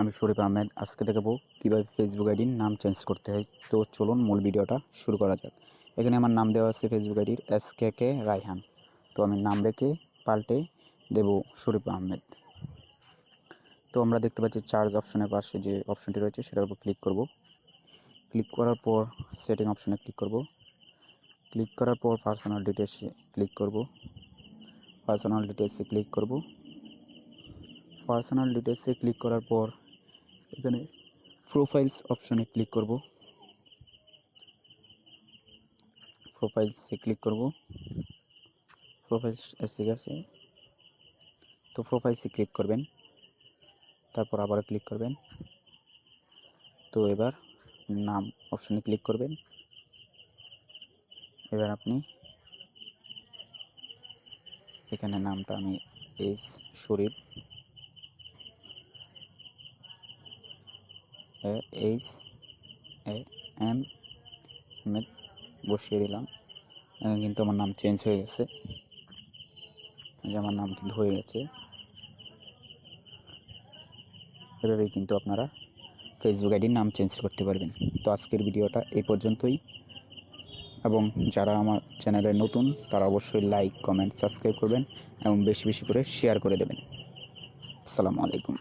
আমি শরীফ আহমেদ। আজকে দেখাবো কীভাবে ফেসবুক আইডির নাম চেঞ্জ করতে হয়। তো চলুন মূল ভিডিওটা শুরু করা যাক। এখানে আমার নাম দেওয়া আছে ফেসবুক আইডির SKK রায়হান। তো আমি নাম রেখে পাল্টে দেব শরীফ আহমেদ। তো আমরা দেখতে পাচ্ছি চার্জ অপশনের পাশে যে অপশনটি রয়েছে সেটার উপর ক্লিক করব। ক্লিক করার পর সেটিং অপশনে ক্লিক করব। ক্লিক করার পর পার্সোনাল ডিটেলসে ক্লিক করব। পার্সোনাল ডিটেলসে ক্লিক করব। পার্সোনাল ডিটেলসে ক্লিক করার পর এখানে প্রোফাইলস অপশনে ক্লিক করব। প্রোফাইলসে ক্লিক করব। প্রোফাইলস এসে গেছে, তো প্রোফাইলসে ক্লিক করবেন, তারপর আবার ক্লিক করবেন। তো এবার নাম অপশনে ক্লিক করবেন। এবার আপনি এখানে নামটা আমি শরীফ আহমেদ বসিয়ে দিলাম। কিন্তু আমার নাম চেঞ্জ হয়ে গেছে, আমার নাম কিন্তু হয়ে গেছে। এভাবেই কিন্তু আপনারা ফেসবুক আইডির নাম চেঞ্জ করতে পারবেন। তো আজকের ভিডিওটা এই পর্যন্তই, এবং যারা আমার চ্যানেলে নতুন তারা অবশ্যই লাইক, কমেন্ট, সাবস্ক্রাইব করবেন এবং বেশি বেশি করে শেয়ার করে দেবেন। আসসালামু আলাইকুম।